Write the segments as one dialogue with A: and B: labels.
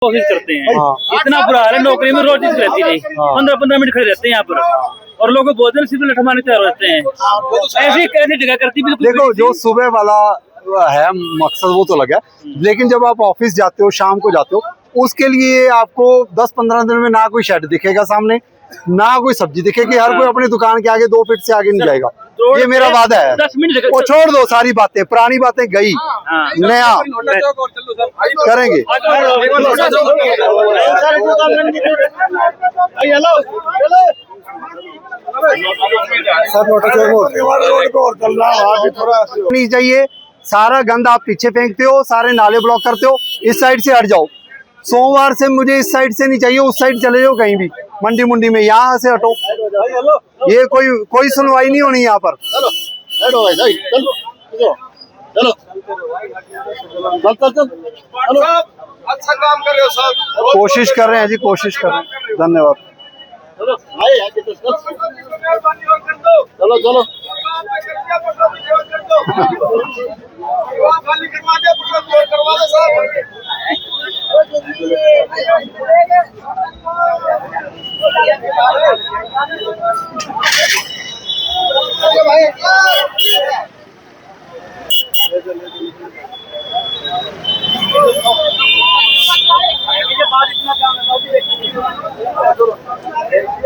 A: कोशिश करते हैं। इतना बुरा हाल है, नौकरी में रोज रहती नहीं, 15-15 मिनट खड़े रहते हैं यहाँ पर और लोगों को भोजन सिर्फ लठमाने तैयार रहते हैं। ऐसी कैसी जगह करती बिल्कुल।
B: देखो जो सुबह वाला है मकसद वो तो लगा, लेकिन जब आप ऑफिस जाते हो, शाम को जाते हो, उसके लिए आपको 10-15 दिन में ना कोई शेड दिखेगा सामने, ना कोई सब्जी दिखेगी, हर कोई अपनी दुकान के आगे 2 फीट से आगे नहीं जाएगा। ये मेरा वादा है।
A: 10 मिनट
B: वो छोड़ दो, सारी बातें पुरानी बातें गई, नया करेंगे। नहीं चाहिए, सारा गंद आप पीछे फेंकते हो, सारे नाले ब्लॉक करते हो। इस साइड से हट जाओ। सोमवार से मुझे इस साइड से नहीं चाहिए, उस साइड चले जाओ कहीं भी, मंडी मुंडी में, यहाँ से हटो। ये कोई सुनवाई नहीं होनी यहाँ पर।
C: चलो अच्छा काम कर रहे हो साहब।
B: कोशिश कर रहे हैं जी, कोशिश कर रहे हैं। धन्यवाद।
C: चलो चलो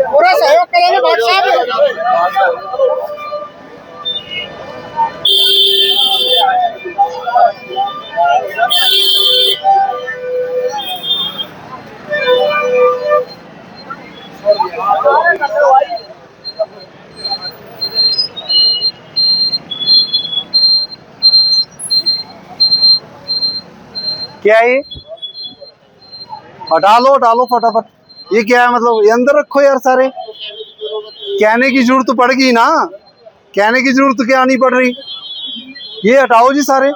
C: पूरा सहयोग करेंगे भाई साहब।
B: क्या है ये? हटा लो फटाफट। ये क्या है मतलब? ये अंदर रखो यार सारे। कहने की जरूरत तो पड़ेगी ना, कहने की जरूरत क्या नहीं पड़ रही। ये हटाओ जी सारे,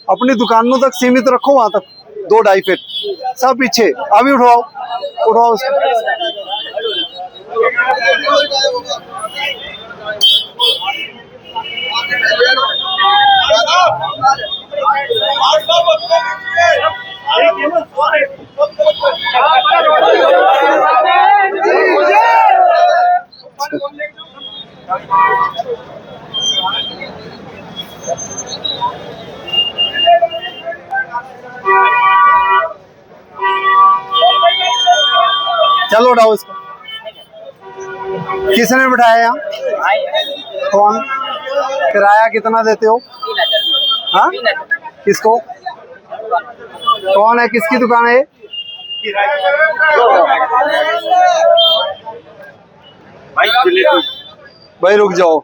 B: अपनी दुकानों तक सीमित रखो, वहां तक 2-2.5 फीट सब पीछे। अभी उठाओ चलो उठाओ इसको। किसने बिठाया यहाँ? कौन? किराया कितना देते हो? हाँ, किसको? कौन है? किसकी दुकान है? भाई रुक जाओ,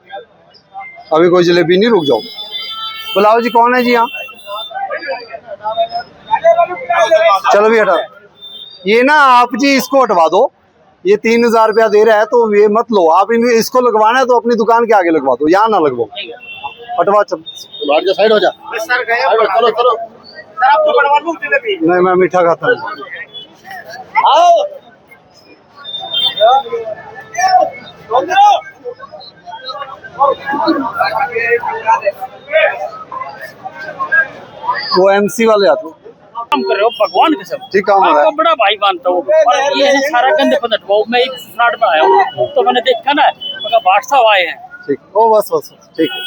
B: अभी कोई जलेबी नहीं, रुक जाओ। बुलाओ जी, कौन है जी यहाँ? चलो भी हटा। ये ना आप जी इसको हटवा दो। ये 3000 रुपया दे रहा है तो ये मत लो आप। इसको लगवाना है तो अपनी दुकान के आगे लगवा दो, यहाँ ना लगवाओ। हटवा। चल
C: साइड हो जा। चलो चलो
B: नहीं, मैं मीठा खाता हूँ। वो MC वाले आते
A: काम कर रहे हो भगवान के सब।
B: ठीक काम हो रहा है।
A: बड़ा भाई मानता हूँ और ये सारा गंद पलटवाओ। मैं एक फ्लैट में आया हूँ तो मैंने देखा ना, मगर भाट साहब आए हैं।
B: ठीक, ओ बस ठीक है।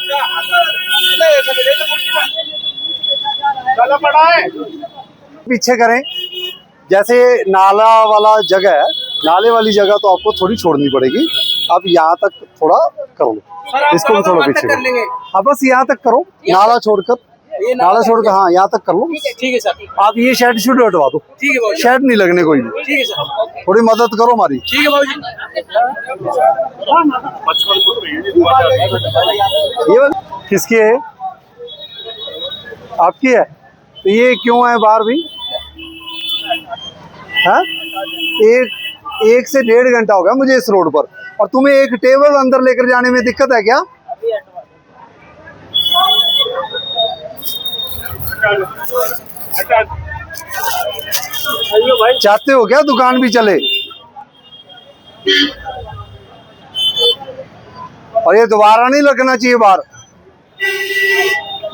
B: पीछे करें, जैसे नाला वाला जगह है, नाले वाली जगह तो आपको थोड़ी छोड़नी पड़ेगी। आप यहाँ तक थोड़ा करो, इसको भी थोड़ा पीछे करो। हाँ बस यहाँ तक करो, नाला छोड़कर हाँ यहाँ तक कर लो।
A: ठीक है सर।
B: आप ये शेड शुड हटवा दो। ठीक है, शेड नहीं लगने कोई भी।
A: ठीक है सर,
B: थोड़ी मदद करो हमारी।
A: ठीक है बाबूजी।
B: ये किसकी है? आपकी है? तो ये क्यों है बाहर भी? हाँ, एक से 1.5 घंटा हो गया मुझे इस रोड पर, और तुम्हें एक टेबल अंदर लेकर जाने में दिक्कत है क्या? चाहते हो क्या दुकान भी चले? और ये दोबारा नहीं लगना चाहिए बाहर।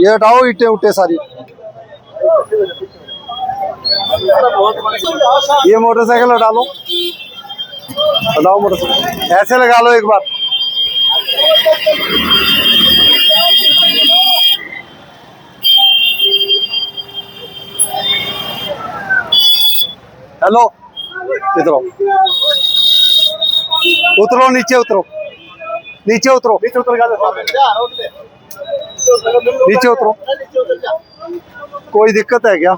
B: ये हटाओ ईंटें उठे सारी। ये मोटरसाइकिल हटा लो, हटाओ मोटरसाइकिल, ऐसे लगा लो एक बार। हेलो, इधर आओ, उतरो नीचे, उतरो नीचे, उतरो नीचे, नीचे उतरो। कोई दिक्कत है क्या?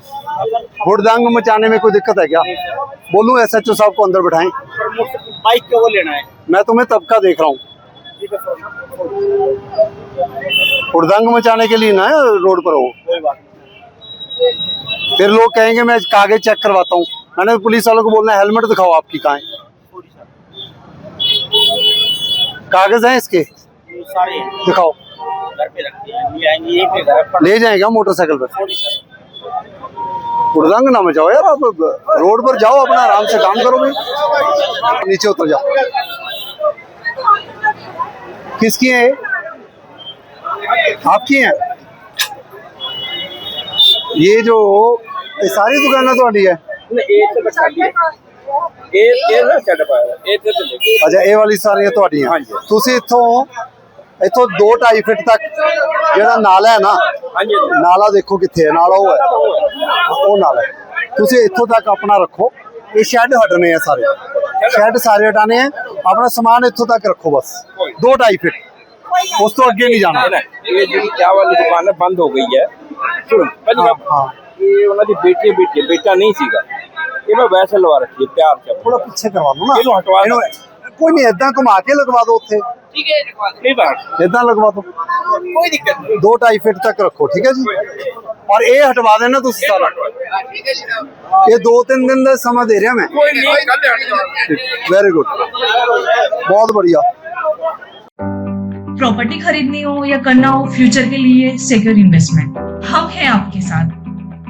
B: हुड़दंग मचाने में कोई दिक्कत है क्या? बोलूं SHO साहब को अंदर बिठाएं?
A: बाइक का वो लेना है।
B: मैं तुम्हें तब का देख रहा हूँ, हुड़दंग मचाने के लिए ना रोड पर हो। फिर लोग कहेंगे मैं कागज चेक करवाता हूँ। मैंने पुलिस वालों को बोलना है हेलमेट दिखाओ, आपकी कहाँ है? कागज हैं इसके?
A: सारे
B: दिखाओ।
A: घर पे रखते हैं, ले आएंगे एक घर
B: ले जाएगा मोटरसाइकिल पर? हुड़दंग ना मचाओ यार, आप रोड पर जाओ, अपना आराम से काम करो भाई। नीचे उतर जाओ। किसकी है? आपकी है? ये जो ये सारी दुकानें ਤੁਹਾਡੀ है? अच्छा, ये वाली सारी ਤੁਹਾਡੀਆਂ। ਤੁਸੀਂ ਇੱਥੋਂ 2-2.5 ਫੁੱਟ ਤੱਕ ਜਿਹੜਾ ਨਾਲਾ ਹੈ ਨਾ, ਨਾਲਾ ਦੇਖੋ ਕਿੱਥੇ ਹੈ, ਨਾਲਾ ਉਹ ਹੈ, ਉਹ ਨਾਲਾ ਹੈ। ਤੁਸੀਂ ਇੱਥੋਂ ਤੱਕ ਆਪਣਾ ਰੱਖੋ। ਇਹ ਸ਼ੈੱਡ ਹਟਣੇ ਆ ਸਾਰੇ, ਸ਼ੈੱਡ ਸਾਰੇ ਹਟਾਣੇ ਆ। ਆਪਣਾ ਸਮਾਨ ਇੱਥੋਂ ਤੱਕ ਰੱਖੋ ਬਸ, 2-2.5 ਫੁੱਟ, ਉਸ ਤੋਂ ਅੱਗੇ ਨਹੀਂ ਜਾਣਾ।
C: ये जी चाय वाली दुकान है बंद हो गई है।
B: हाँ,
C: ये उन्होंने बेटा नहीं सीगा, ये मैं वैसे लगा रखी है प्यार से।
B: थोड़ा पीछे करवा दो ना,
C: ਇਹਨੂੰ ਹਟਵਾ ਦਿਓ।
B: कोई नहीं, ਏਦਾਂ ਘੁਮਾ ਕੇ ਲਗਵਾ ਦੋ ਉੱਥੇ,
C: ठीक है, नहीं बात,
B: ਏਦਾਂ ਲਗਵਾ ਦੋ।
C: कोई दिक्कत नहीं।
B: 2-2.5 फुट तक रखो, ठीक है जी। और ये हटवा देना तुम सारा, ये 2-3 दिन का समा दे रहा मैं।
C: कोई नहीं,
B: वेरी गुड, बहुत बढ़िया।
D: प्रॉपर्टी खरीदनी हो या करना हो फ्यूचर के लिए सिक्योर इन्वेस्टमेंट, हम हैं आपके साथ।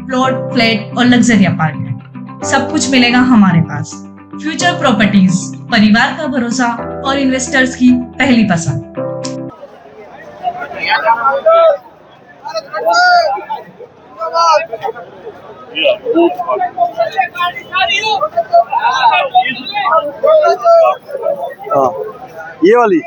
D: प्लॉट, फ्लैट और लग्जरी अपार्टमेंट, सब कुछ मिलेगा हमारे पास। फ्यूचर प्रॉपर्टीज, परिवार का भरोसा और इन्वेस्टर्स की पहली पसंद।
B: हाँ, ये वाली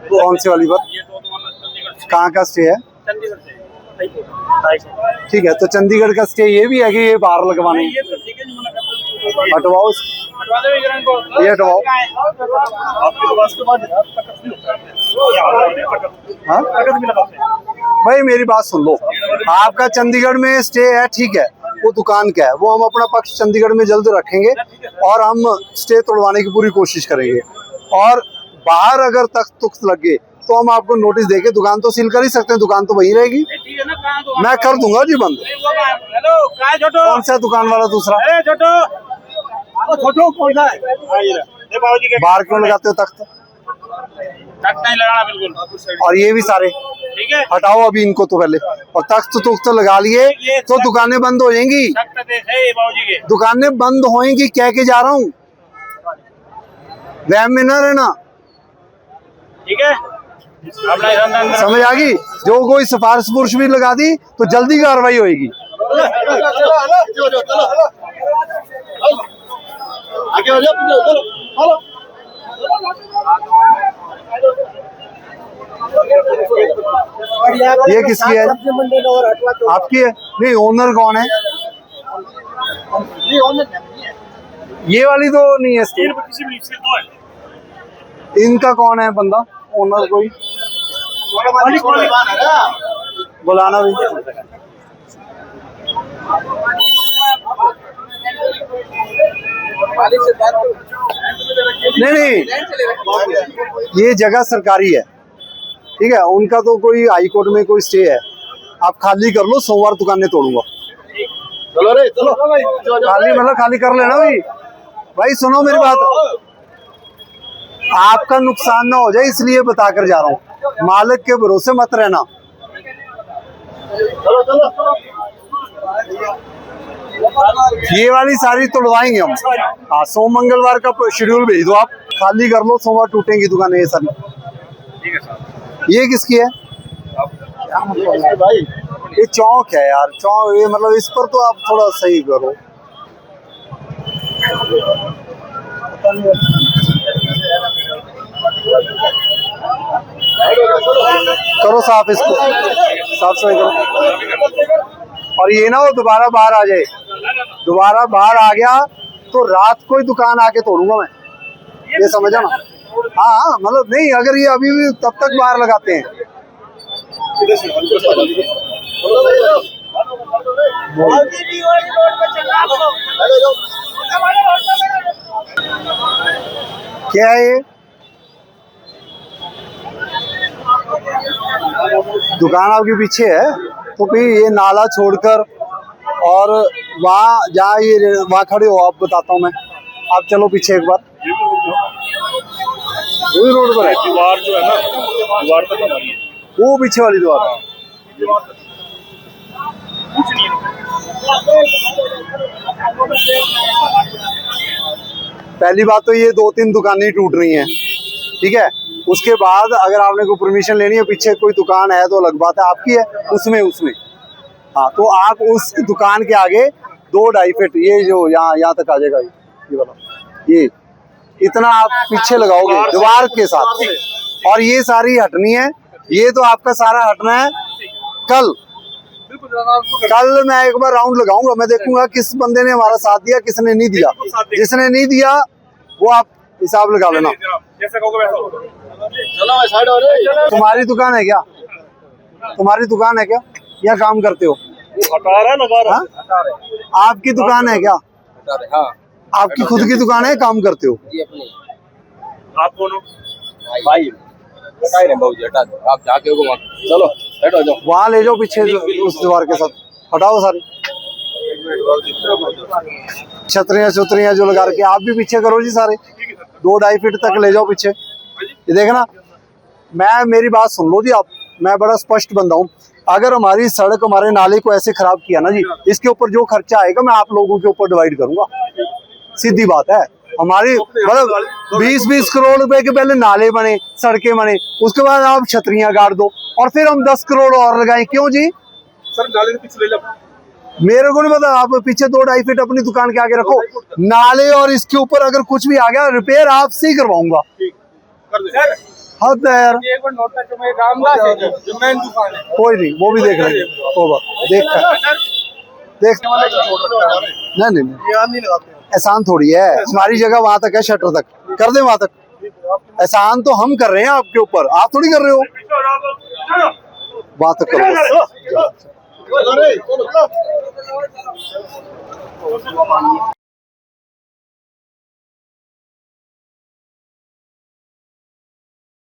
B: तो कौन सी वाली बात? कहाँ का स्टे है? ठीक है, तो चंडीगढ़ का स्टे ये भी है कि ये बाहर लगवाने? हटवाओ, ये हटवाओ। हाँ? भाई मेरी बात सुन लो, आपका चंडीगढ़ में स्टे है, ठीक है, वो दुकान का है, वो हम अपना पक्ष चंडीगढ़ में जल्द रखेंगे और हम स्टे तोड़वाने की पूरी कोशिश करेंगे। और बाहर अगर तख्त लगे तो हम आपको नोटिस देके दुकान तो सील कर ही सकते हैं, दुकान तो वहीं रहेगी। मैं कर दूंगा जी बंद। कौन सा दुकान वाला दूसरा? बाहर क्यों लगाते हो तख्त?
A: नहीं लगाना बिल्कुल।
B: और ये भी सारे
A: ठीक है,
B: हटाओ अभी इनको तो पहले। और तख्त तो लगा लिए तो दुकानें बंद हो जाएंगी, दुकानें बंद होएंगी, कह के जा रहा हूँ, वहम में ना रहना,
A: ठीक है।
B: समझ आ गई? जो कोई सिफारिश पुरुष भी लगा दी तो जल्दी कार्रवाई होगी। ये किसकी है? आपकी है? नहीं, ओनर कौन है? ये वाली तो नहीं है, इनका कौन है बंदा ओनर? कोई बुलाना भी। नहीं, ये जगह सरकारी है, ठीक है, उनका तो कोई हाई कोर्ट में कोई स्टे है। आप खाली कर लो, सोमवार दुकानें तोड़ूंगा। चलो रे, चलो खाली, मतलब खाली कर लेना भाई। भाई सुनो मेरी बात, आपका नुकसान ना हो जाए इसलिए बता कर जा रहा हूँ, मालिक के भरोसे मत रहना। ये वाली सारी तोड़वाएंगे हम। हाँ, सोम मंगलवार का शेड्यूल भेज दो आप, खाली कर लो, सोमवार टूटेंगी दुकानें ये सारी।
C: ठीक है साहब।
B: ये किसकी है? क्या मतलब है भाई? ये चौक है यार, चौक, ये मतलब इस पर तो आप थोड़ा सही करो। करो साफ इसको, साफ सफाई करो। और ये ना वो दोबारा बाहर आ जाए, दोबारा बाहर आ गया तो रात को ही दुकान आके तोड़ूंगा मैं, ये समझा ना? हाँ मतलब नहीं, अगर ये अभी भी तब तक बाहर लगाते हैं। क्या है ये? दुकान आपके पीछे है तो फिर ये नाला छोड़कर और वहाँ जहाँ ये वहाँ खड़े हो, आप बताता हूँ मैं, आप चलो पीछे एक बार। वही रोड पर है
C: दीवार जो है ना, दीवार तक हमारी है।
B: वो पीछे वाली दीवार। पहली बात तो ये 2-3 दुकानें टूट रही हैं, ठीक है। उसके बाद अगर आपने कोई परमिशन लेनी है, पीछे कोई दुकान है तो अलग बात है, आपकी है उसमें हाँ, तो आप उस दुकान के आगे 2-2.5 फीट, ये जो यहाँ तक आ जाएगा, ये वाला, ये इतना आप पीछे लगाओगे दीवार के साथ, और ये सारी हटनी है। ये तो आपका सारा हटना है। कल मैं एक बार राउंड लगाऊंगा, मैं देखूंगा किस बंदे ने हमारा साथ दिया, किसने नहीं दिया। जिसने नहीं दिया वो आप हिसाब लगा लेना। तुम्हारी दुकान है क्या? तुम्हारी दुकान है क्या या काम करते हो? हाँ? आपकी दुकान है क्या?
C: हाँ।
B: आपकी खुद की दुकान है, काम करते हो?
C: आप कौन हो? भाई हटा दो, आप जाके चलो हटो जाओ,
B: वहाँ ले जाओ पीछे उस दीवार के साथ, हटाओ सारी छतरियाँ जो लगा रखी, आप भी पीछे करो जी सारे, 2-2.5 फीट तक ले जाओ पीछे। ये देखना, मेरी बात सुन लो जी आप, मैं बड़ा स्पष्ट बंदा हूँ। अगर हमारी सड़क, हमारे नाले को ऐसे खराब किया ना जी, इसके ऊपर जो खर्चा आएगा मैं आप लोगों के ऊपर डिवाइड करूंगा, सीधी बात है। हमारी मतलब 20-20 करोड़ रुपए के पहले नाले बने, सड़कें बने, उसके बाद आप छतरियां गाड़ दो और फिर हम 10 करोड़ और लगाएं, क्यों जी?
C: सर नाले के पीछे ले लो।
B: मेरे को नहीं पता, आप पीछे 2-2.5 फीट अपनी दुकान के आगे रखो, नाले और इसके ऊपर अगर कुछ भी आ गया रिपेयर आपसे ही करवाऊंगा। हद है यार, कोई नहीं, वो भी देख लेंगे, देख नहीं एहसान थोड़ी है, हमारी जगह वहां तक है, शटर तक कर दे, वहां तक। एहसान तो हम कर रहे हैं आपके ऊपर, आप थोड़ी कर रहे हो, वहां तक करो।